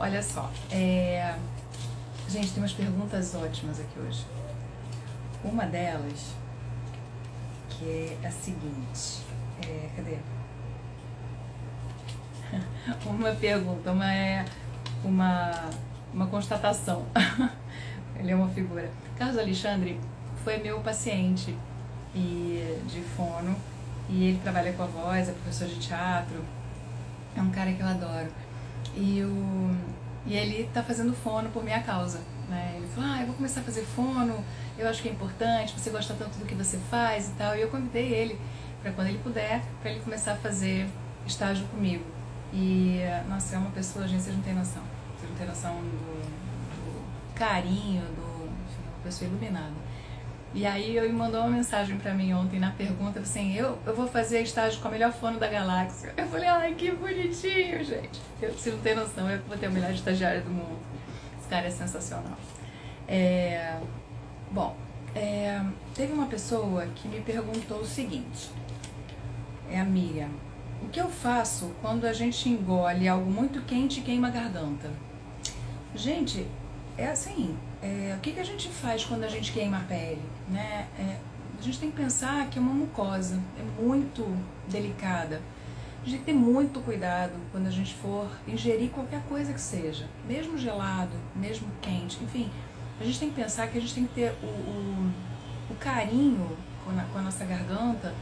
Olha só, gente, tem umas perguntas ótimas aqui hoje. Uma delas, que é a seguinte, cadê? Uma pergunta, uma constatação. Ele é uma figura. Carlos Alexandre foi meu paciente de fono, e ele trabalha com a voz, é professor de teatro, é um cara que eu adoro. E ele tá fazendo fono por minha causa, né? Ele falou, eu vou começar a fazer fono, eu acho que é importante, você gosta tanto do que você faz e tal. E eu convidei ele para quando ele puder, para ele começar a fazer estágio comigo. E, nossa, é uma pessoa, gente, vocês não têm noção. Vocês não têm noção do carinho, enfim, uma pessoa iluminada. E aí ele mandou uma mensagem pra mim ontem na pergunta, assim, eu vou fazer estágio com a melhor fono da galáxia. Eu falei, ai, que bonitinho, gente. Você não tem noção, eu vou ter o melhor estagiário do mundo. Esse cara é sensacional. Teve uma pessoa que me perguntou o seguinte, a Miriam, o que eu faço quando a gente engole algo muito quente e queima a garganta? Gente, é assim, o que a gente faz quando a gente queima a pele, né? A gente tem que pensar que é uma mucosa, é muito delicada. A gente tem que ter muito cuidado quando a gente for ingerir qualquer coisa que seja, mesmo gelado, mesmo quente, enfim. A gente tem que pensar que a gente tem que ter o carinho com a nossa garganta,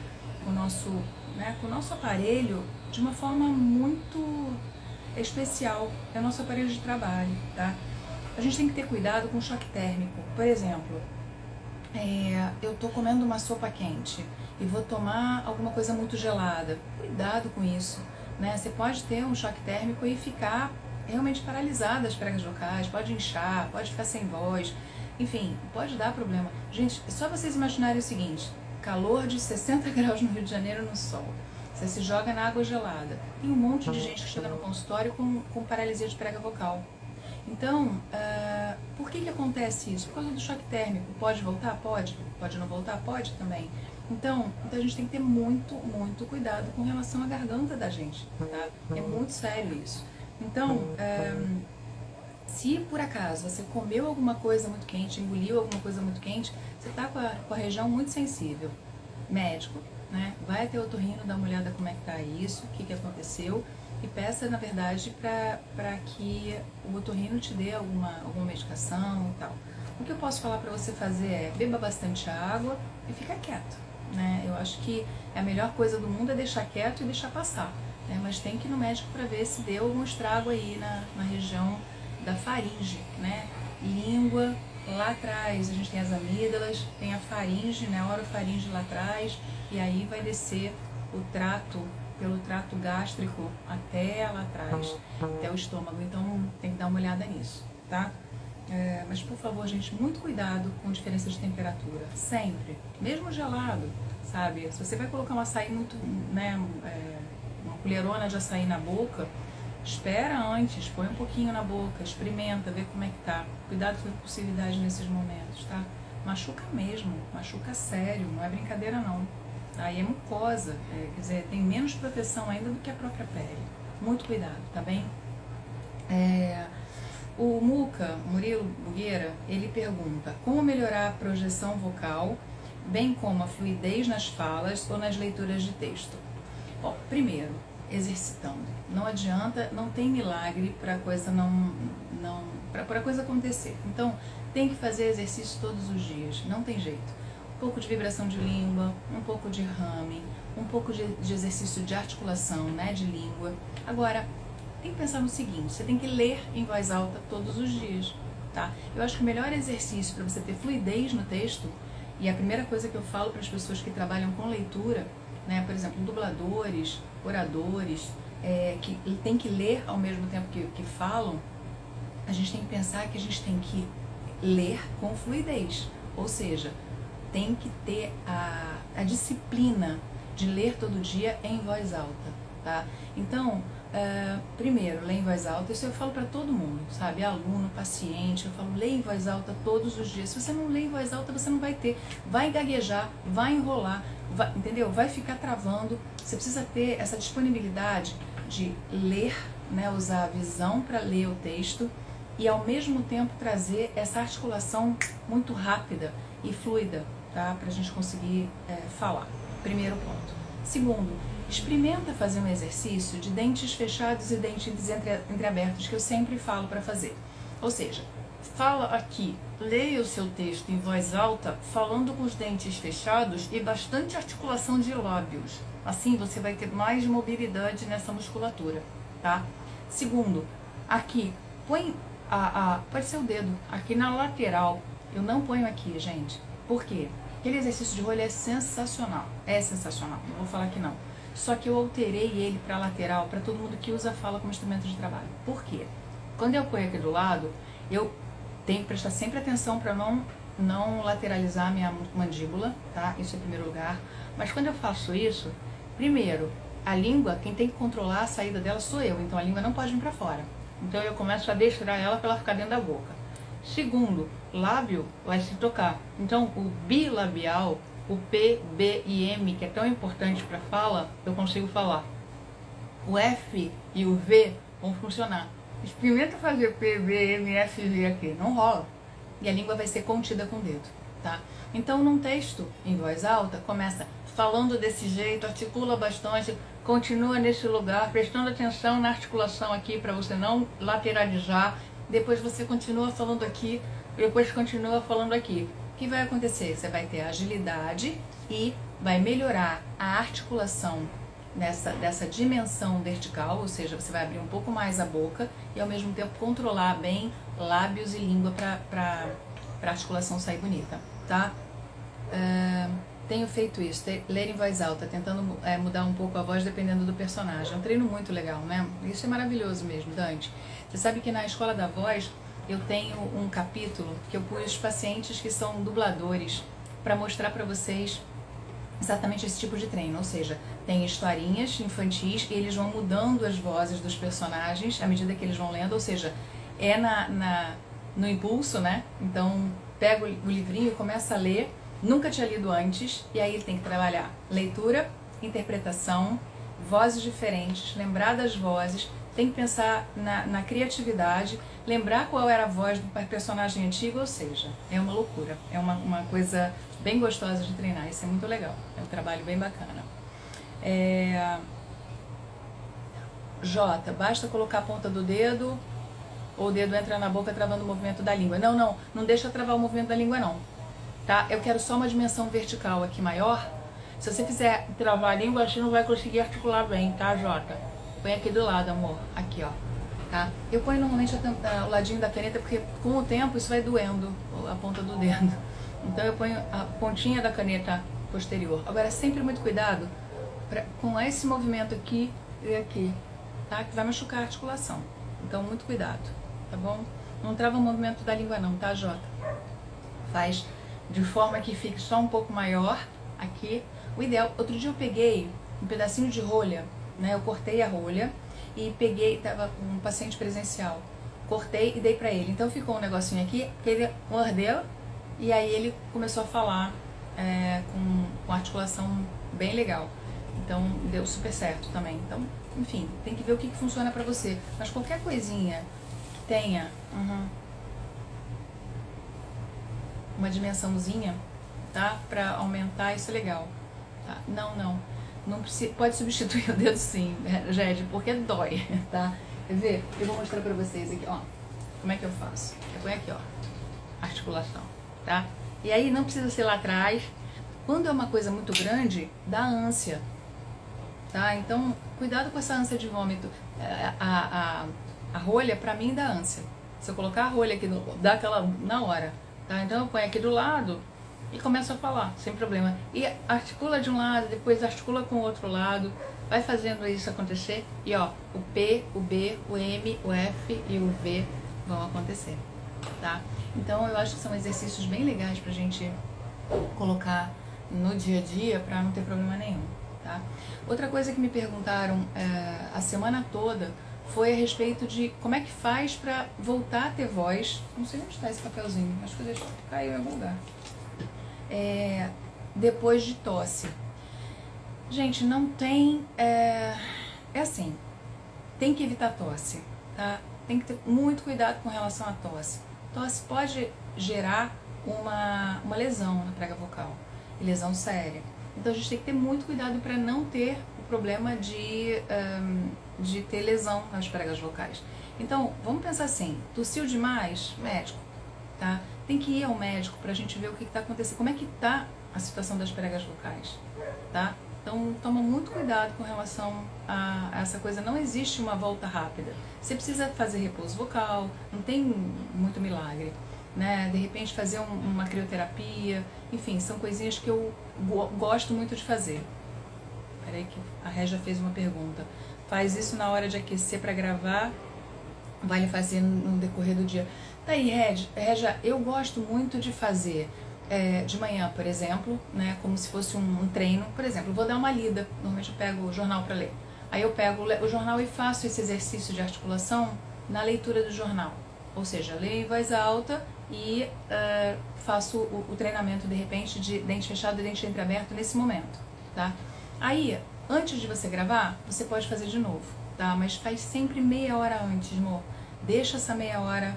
com o nosso aparelho, de uma forma muito especial. É o nosso aparelho de trabalho, tá? A gente tem que ter cuidado com o choque térmico. Por exemplo, eu tô comendo uma sopa quente e vou tomar alguma coisa muito gelada. Cuidado com isso, né? Você pode ter um choque térmico e ficar realmente paralisada as pregas vocais, pode inchar, pode ficar sem voz, enfim, pode dar problema. Gente, é só vocês imaginarem o seguinte, calor de 60 graus no Rio de Janeiro no sol, você se joga na água gelada, tem um monte de gente que chega no consultório com paralisia de prega vocal. Então, por que acontece isso? Por causa do choque térmico. Pode voltar? Pode. Pode não voltar? Pode também. Então a gente tem que ter muito, muito cuidado com relação à garganta da gente, tá? É muito sério isso. Então, se por acaso você comeu alguma coisa muito quente, engoliu alguma coisa muito quente, você está com a região muito sensível, médico, né? Vai até o otorrino, dá uma olhada como é que tá isso, o que aconteceu, e peça, na verdade, para que o otorrino te dê alguma medicação e tal. O que eu posso falar para você fazer é beba bastante água e fica quieto, né? Eu acho que a melhor coisa do mundo é deixar quieto e deixar passar, né? Mas tem que ir no médico para ver se deu algum estrago aí na região da faringe, né? Língua, lá atrás a gente tem as amígdalas, tem a faringe, né? A orofaringe lá atrás, e aí vai descer pelo trato gástrico até lá atrás, até o estômago. Então tem que dar uma olhada nisso, tá? Mas por favor, gente, muito cuidado com diferença de temperatura, sempre, mesmo gelado, sabe? Se você vai colocar um açaí muito, né, uma colherona de açaí na boca, espera antes, põe um pouquinho na boca, experimenta, vê como é que tá. Cuidado com a impulsividade nesses momentos, tá? Machuca mesmo, machuca sério, não é brincadeira não. Aí é mucosa, quer dizer, tem menos proteção ainda do que a própria pele. Muito cuidado, tá bem? O Murilo Bugueira, ele pergunta como melhorar a projeção vocal, bem como a fluidez nas falas ou nas leituras de texto. Bom, primeiro, exercitando. Não adianta, não tem milagre para a coisa para a coisa acontecer. Então, tem que fazer exercício todos os dias, não tem jeito. Um pouco de vibração de língua, um pouco de humming, um pouco de exercício de articulação, né, de língua. Agora, tem que pensar no seguinte, você tem que ler em voz alta todos os dias, tá? Eu acho que o melhor exercício para você ter fluidez no texto, e a primeira coisa que eu falo para as pessoas que trabalham com leitura, né, por exemplo, dubladores, oradores, que tem que ler ao mesmo tempo que falam, a gente tem que pensar que a gente tem que ler com fluidez, ou seja, tem que ter a disciplina de ler todo dia em voz alta, tá? Então, primeiro, lê em voz alta, isso eu falo para todo mundo, sabe? Aluno, paciente, eu falo, lê em voz alta todos os dias. Se você não lê em voz alta, você não vai vai gaguejar, vai enrolar, entendeu? Vai ficar travando. Você precisa ter essa disponibilidade de ler né, usar a visão para ler o texto e ao mesmo tempo trazer essa articulação muito rápida e fluida, tá? Para a gente conseguir falar. Primeiro ponto. Segundo, experimenta fazer um exercício de dentes fechados e dentes entreabertos, que eu sempre falo para fazer. Ou seja, fala aqui, leia o seu texto em voz alta, falando com os dentes fechados e bastante articulação de lábios. Assim você vai ter mais mobilidade nessa musculatura, tá? Segundo, aqui, põe pode ser o dedo, aqui na lateral. Eu não ponho aqui, gente. Por quê? Aquele exercício de rolha é sensacional. É sensacional, não vou falar que não. Só que eu alterei ele para lateral, para todo mundo que usa a fala como instrumento de trabalho. Por quê? Quando eu ponho aqui do lado, eu tenho que prestar sempre atenção para não lateralizar a minha mandíbula, tá? Isso em primeiro lugar. Mas quando eu faço isso, primeiro, a língua, quem tem que controlar a saída dela sou eu, então a língua não pode vir para fora. Então eu começo a adestrar ela para ela ficar dentro da boca. Segundo, lábio vai se tocar. Então o bilabial, o P, B e M, que é tão importante para fala, eu consigo falar. O F e o V vão funcionar. Experimenta fazer P, B, M, F e V aqui, não rola. E a língua vai ser contida com o dedo, tá? Então num texto em voz alta, começa falando desse jeito, articula bastante, continua nesse lugar, prestando atenção na articulação aqui para você não lateralizar. Depois você continua falando aqui, depois continua falando aqui. O que vai acontecer? Você vai ter agilidade e vai melhorar a articulação dessa dimensão vertical, ou seja, você vai abrir um pouco mais a boca e ao mesmo tempo controlar bem lábios e língua para a articulação sair bonita, tá? Tenho feito isso, ler em voz alta, tentando mudar um pouco a voz dependendo do personagem. É um treino muito legal, né? Isso é maravilhoso mesmo, Dante. Você sabe que na Escola da Voz eu tenho um capítulo que eu pus pacientes que são dubladores para mostrar para vocês exatamente esse tipo de treino. Ou seja, tem historinhas infantis e eles vão mudando as vozes dos personagens à medida que eles vão lendo. Ou seja, é no impulso, né? Então pega o livrinho e começa a ler. Nunca tinha lido antes, e aí ele tem que trabalhar leitura, interpretação, vozes diferentes, lembrar das vozes, tem que pensar na criatividade, lembrar qual era a voz do personagem antigo, ou seja, é uma loucura, é uma coisa bem gostosa de treinar, isso é muito legal, é um trabalho bem bacana. J, basta colocar a ponta do dedo, ou o dedo entra na boca travando o movimento da língua. Não deixa travar o movimento da língua não. Tá? Eu quero só uma dimensão vertical aqui maior. Se você fizer travar a língua, você não vai conseguir articular bem, tá, Jota? Põe aqui do lado, amor. Aqui, ó. Tá? Eu ponho normalmente o ladinho da caneta, porque com o tempo isso vai doendo a ponta do dedo. Então eu ponho a pontinha da caneta posterior. Agora, sempre muito cuidado com esse movimento aqui e aqui, tá? Que vai machucar a articulação. Então, muito cuidado, tá bom? Não trava o movimento da língua não, tá, Jota? Faz de forma que fique só um pouco maior aqui. O ideal, outro dia eu peguei um pedacinho de rolha, né? Eu cortei a rolha e peguei, tava um paciente presencial, cortei e dei pra ele. Então ficou um negocinho aqui que ele mordeu e aí ele começou a falar com articulação bem legal. Então deu super certo também. Então, enfim, tem que ver o que funciona pra você. Mas qualquer coisinha que tenha uma dimensãozinha, tá? Pra aumentar, isso é legal. Tá? Não precisa, pode substituir o dedo sim, Jade, porque dói, tá? Quer ver? Eu vou mostrar pra vocês aqui, ó. Como é que eu faço? Eu ponho aqui, ó, articulação, tá? E aí não precisa ser lá atrás. Quando é uma coisa muito grande, dá ânsia, tá? Então, cuidado com essa ânsia de vômito. A rolha, pra mim, dá ânsia. Se eu colocar a rolha aqui, dá aquela na hora. Tá? Então eu ponho aqui do lado e começo a falar, sem problema. E articula de um lado, depois articula com o outro lado, vai fazendo isso acontecer. E ó, o P, o B, o M, o F e o V vão acontecer, tá? Então eu acho que são exercícios bem legais pra gente colocar no dia a dia pra não ter problema nenhum, tá? Outra coisa que me perguntaram a semana toda foi a respeito de como é que faz pra voltar a ter voz. Não sei onde está esse papelzinho, acho que eu deixei cair em algum lugar. Depois de tosse. Gente, não tem... É assim, tem que evitar tosse, tá? Tem que ter muito cuidado com relação à tosse. Tosse pode gerar uma lesão na prega vocal, lesão séria. Então a gente tem que ter muito cuidado para não ter o problema de ter lesão nas pregas vocais. Então, vamos pensar assim, tossiu demais, médico, tá? Tem que ir ao médico pra gente ver o que está acontecendo, como é que tá a situação das pregas vocais, tá? Então, toma muito cuidado com relação a essa coisa, não existe uma volta rápida. Você precisa fazer repouso vocal, não tem muito milagre, né? De repente fazer uma crioterapia, enfim, são coisinhas que eu gosto muito de fazer. Peraí que a Régia fez uma pergunta. Faz isso na hora de aquecer para gravar? Vale fazer no decorrer do dia? Tá aí, Régia, eu gosto muito de fazer de manhã, por exemplo, né, como se fosse um treino. Por exemplo, eu vou dar uma lida, normalmente eu pego o jornal para ler. Aí eu pego o jornal e faço esse exercício de articulação na leitura do jornal. Ou seja, leio em voz alta e faço o treinamento, de repente, de dente fechado e dente entreaberto nesse momento, tá? Aí, antes de você gravar, você pode fazer de novo, tá? Mas faz sempre meia hora antes, amor. Deixa essa meia hora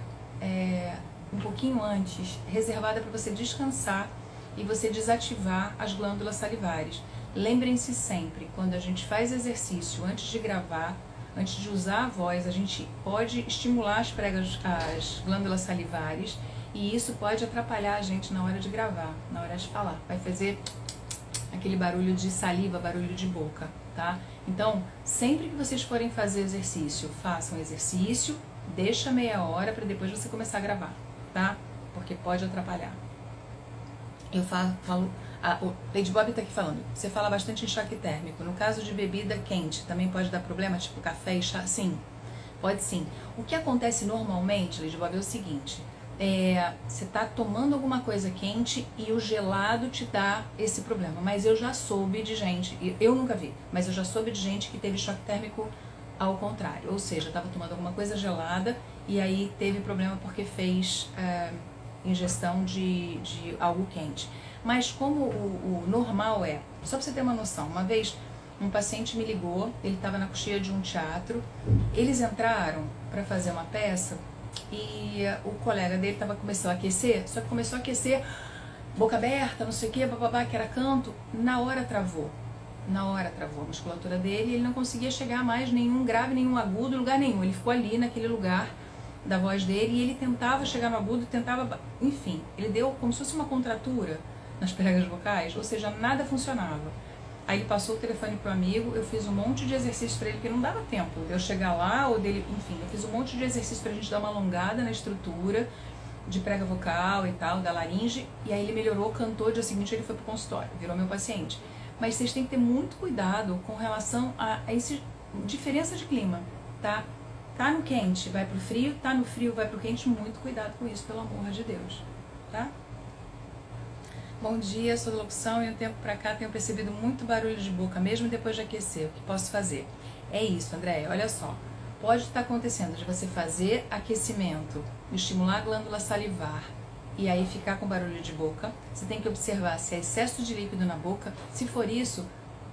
um pouquinho antes, reservada para você descansar e você desativar as glândulas salivares. Lembrem-se sempre, quando a gente faz exercício antes de gravar, antes de usar a voz, a gente pode estimular as glândulas salivares e isso pode atrapalhar a gente na hora de gravar, na hora de falar. Vai fazer aquele barulho de saliva, barulho de boca, tá? Então, sempre que vocês forem fazer exercício, façam exercício, deixa meia hora para depois você começar a gravar, tá? Porque pode atrapalhar. Eu falo o Lady Bob tá aqui falando, você fala bastante em choque térmico. No caso de bebida quente, também pode dar problema, tipo café e chá? Sim, pode sim. O que acontece normalmente, Lady Bob, é o seguinte, você tá tomando alguma coisa quente e o gelado te dá esse problema. Mas eu já soube de gente, eu nunca vi, mas eu já soube de gente que teve choque térmico ao contrário. Ou seja, tava tomando alguma coisa gelada e aí teve problema porque fez ingestão de algo quente. Mas como o normal só pra você ter uma noção, uma vez um paciente me ligou, ele estava na cocheia de um teatro, eles entraram para fazer uma peça e o colega dele começou a aquecer, só que começou a aquecer boca aberta, não sei o que, bababá, que era canto, na hora travou a musculatura dele e ele não conseguia chegar mais nenhum grave, nenhum agudo, lugar nenhum, ele ficou ali naquele lugar da voz dele e ele tentava chegar no agudo, enfim, ele deu como se fosse uma contratura nas pregas vocais, ou seja, nada funcionava. Aí ele passou o telefone pro amigo, eu fiz um monte de exercício para ele, porque não dava tempo de eu chegar lá ou dele, enfim, eu fiz um monte de exercício pra gente dar uma alongada na estrutura de prega vocal e tal, da laringe, e aí ele melhorou, cantou, dia seguinte ele foi pro consultório, virou meu paciente. Mas vocês têm que ter muito cuidado com relação a essa diferença de clima, tá? Tá no quente, vai pro frio, tá no frio, vai pro quente, muito cuidado com isso, pelo amor de Deus, tá? Bom dia, sou da locução e um tempo pra cá tenho percebido muito barulho de boca, mesmo depois de aquecer. O que posso fazer? É isso, Andréia, olha só. Pode estar acontecendo de você fazer aquecimento, estimular a glândula salivar e aí ficar com barulho de boca. Você tem que observar se é excesso de líquido na boca. Se for isso,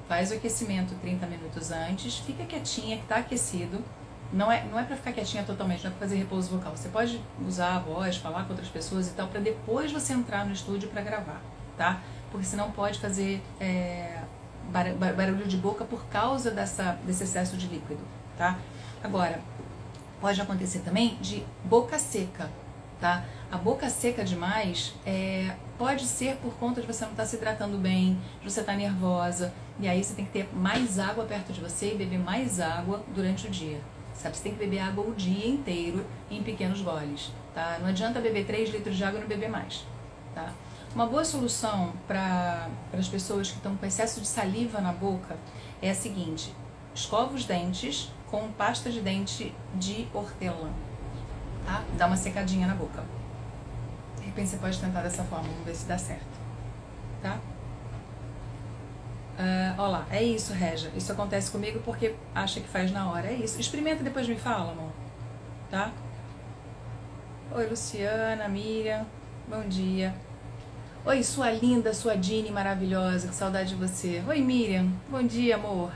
faz o aquecimento 30 minutos antes, fica quietinha que tá aquecido. Não é para ficar quietinha totalmente, não é para fazer repouso vocal. Você pode usar a voz, falar com outras pessoas e tal, para depois você entrar no estúdio para gravar, tá? Porque senão pode fazer barulho de boca por causa desse excesso de líquido, tá? Agora, pode acontecer também de boca seca, tá? A boca seca demais pode ser por conta de você não estar se hidratando bem, de você estar nervosa, e aí você tem que ter mais água perto de você e beber mais água durante o dia. Sabe, você tem que beber água o dia inteiro em pequenos goles, tá? Não adianta beber 3 litros de água e não beber mais, tá? Uma boa solução para as pessoas que estão com excesso de saliva na boca é a seguinte: escova os dentes com pasta de dente de hortelã, tá? Dá uma secadinha na boca. De repente você pode tentar dessa forma, vamos ver se dá certo, tá? Olha lá, é isso, Régia. Isso acontece comigo porque acha que faz na hora. É isso. Experimenta e depois me fala, amor. Tá? Oi, Luciana, Miriam. Bom dia. Oi, sua linda, sua Dini maravilhosa. Que saudade de você. Oi, Miriam. Bom dia, amor.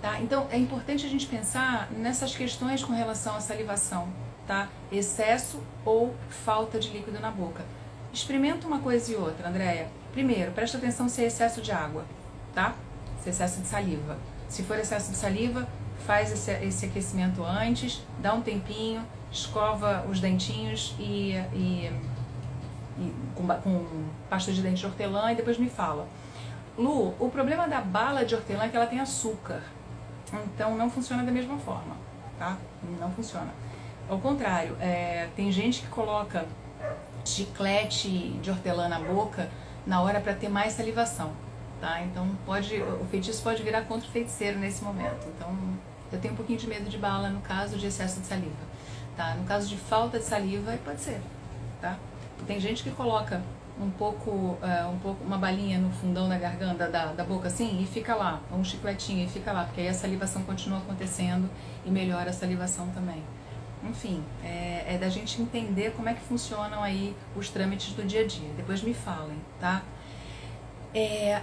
tá? Então, é importante a gente pensar nessas questões com relação à salivação, tá? Excesso ou falta de líquido na boca. Experimenta uma coisa e outra, Andréia. Primeiro, presta atenção se é excesso de água, tá? Se é excesso de saliva. Se for excesso de saliva, faz esse aquecimento antes, dá um tempinho, escova os dentinhos com pasta de dente de hortelã e depois me fala. Lu, o problema da bala de hortelã é que ela tem açúcar, então não funciona da mesma forma, tá? Não funciona. Ao contrário, tem gente que coloca chiclete de hortelã na boca na hora para ter mais salivação, tá? Então o feitiço pode virar contra o feiticeiro nesse momento. Então eu tenho um pouquinho de medo de bala no caso de excesso de saliva, tá? No caso de falta de saliva, pode ser, tá? Tem gente que coloca uma balinha no fundão da garganta, da boca assim, e fica lá, um chicletinho e fica lá, porque aí a salivação continua acontecendo e melhora a salivação também. Enfim, é da gente entender como é que funcionam aí os trâmites do dia a dia. Depois me falem, tá?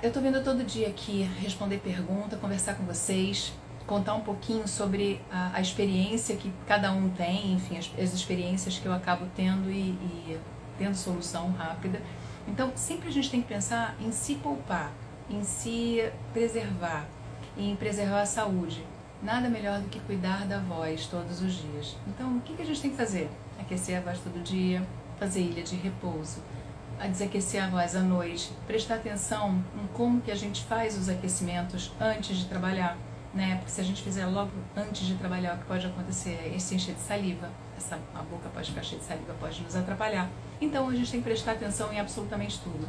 Eu tô vindo todo dia aqui responder pergunta, conversar com vocês, contar um pouquinho sobre a experiência que cada um tem, enfim, as experiências que eu acabo tendo e tendo solução rápida. Então, sempre a gente tem que pensar em se poupar, em se preservar, em preservar a saúde. Nada melhor do que cuidar da voz todos os dias. Então, o que a gente tem que fazer? Aquecer a voz todo dia, fazer ilha de repouso, a desaquecer a voz à noite, prestar atenção em como que a gente faz os aquecimentos antes de trabalhar, né? Porque se a gente fizer logo antes de trabalhar, o que pode acontecer é se encher de saliva, a boca pode ficar cheia de saliva, pode nos atrapalhar. Então, a gente tem que prestar atenção em absolutamente tudo.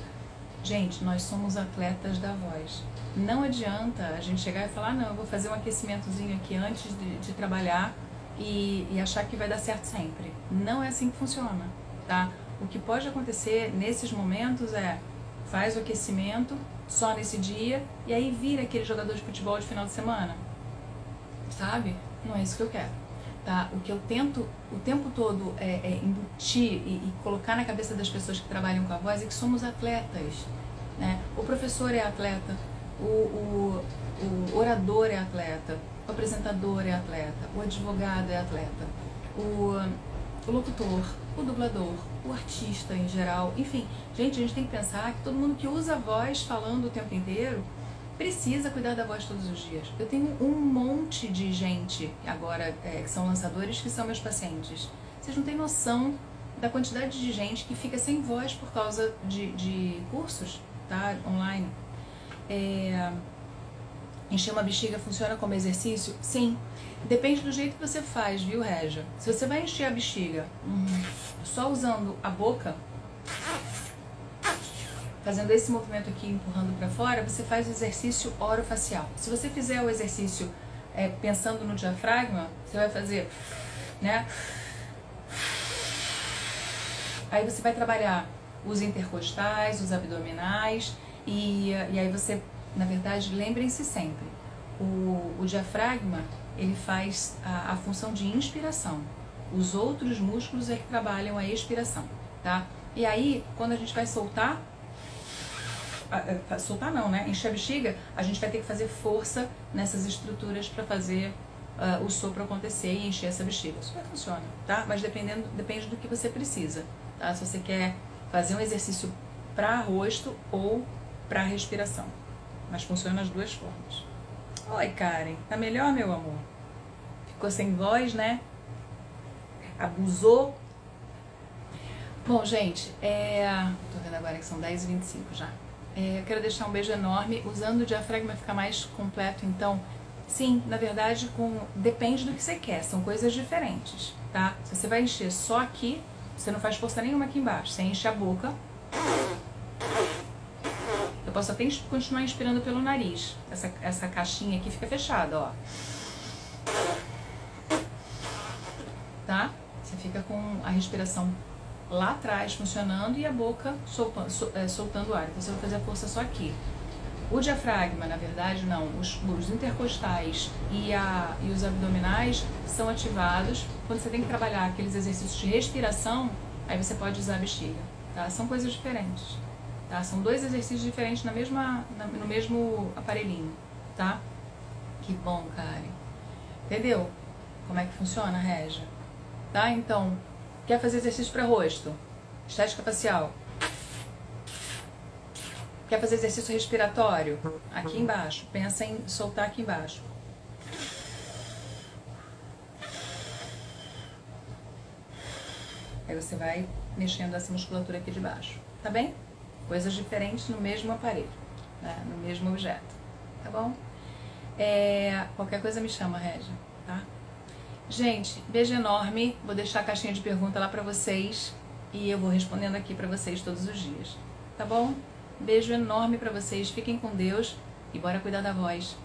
Gente, nós somos atletas da voz. Não adianta a gente chegar e falar, não, eu vou fazer um aquecimentozinho aqui antes de trabalhar e achar que vai dar certo sempre. Não é assim que funciona, tá? O que pode acontecer nesses momentos faz o aquecimento só nesse dia e aí vira aquele jogador de futebol de final de semana, sabe? Não é isso que eu quero, tá? O que eu tento o tempo todo embutir e colocar na cabeça das pessoas que trabalham com a voz é que somos atletas, né? O professor é atleta, o orador é atleta, o apresentador é atleta, o advogado é atleta, o locutor, o dublador, o artista em geral, enfim. Gente, a gente tem que pensar que todo mundo que usa a voz falando o tempo inteiro precisa cuidar da voz todos os dias. Eu tenho um monte de gente agora que são lançadores que são meus pacientes. Vocês não têm noção da quantidade de gente que fica sem voz por causa de cursos, tá, online. Encher uma bexiga funciona como exercício? Sim. Depende do jeito que você faz, viu, Régia? Se você vai encher a bexiga só usando a boca, fazendo esse movimento aqui, empurrando para fora, você faz o exercício orofacial. Se você fizer o exercício pensando no diafragma, você vai fazer, né? Aí você vai trabalhar os intercostais, os abdominais e aí você, na verdade, lembrem-se sempre, o diafragma, ele faz a função de inspiração. Os outros músculos é que trabalham a expiração, tá? E aí, quando a gente vai soltar não, né? Encher a bexiga, a gente vai ter que fazer força nessas estruturas para fazer o sopro acontecer e encher essa bexiga. Isso vai funcionar, tá? Mas depende do que você precisa, tá? Se você quer fazer um exercício para rosto ou para respiração. Mas funciona as duas formas. Oi, Karen. Tá melhor, meu amor? Ficou sem voz, né? Abusou? Bom, gente, tô vendo agora que são 10h25 já. Eu quero deixar um beijo enorme. Usando o diafragma fica mais completo, então, sim, na verdade, depende do que você quer. São coisas diferentes, tá? Se você vai encher só aqui, você não faz força nenhuma aqui embaixo. Você enche a boca. Eu posso até continuar inspirando pelo nariz. Essa caixinha aqui fica fechada, ó. Tá? Você fica com a respiração lá atrás funcionando e a boca soltando o ar. Então você vai fazer a força só aqui. O diafragma, na verdade, não. Os intercostais e os abdominais são ativados. Quando você tem que trabalhar aqueles exercícios de respiração, aí você pode usar a bexiga. Tá? São coisas diferentes. Tá? São dois exercícios diferentes no mesmo aparelhinho, tá? Que bom, Karen. Entendeu como é que funciona, Régia? Tá? Então, quer fazer exercício para rosto? Estética facial. Quer fazer exercício respiratório? Aqui embaixo. Pensa em soltar aqui embaixo. Aí você vai mexendo essa musculatura aqui de baixo. Tá bem? Coisas diferentes no mesmo aparelho, né? No mesmo objeto. Tá bom? Qualquer coisa me chama, Régia, tá? Gente, beijo enorme. Vou deixar a caixinha de pergunta lá pra vocês e eu vou respondendo aqui pra vocês todos os dias. Tá bom? Beijo enorme pra vocês. Fiquem com Deus e bora cuidar da voz.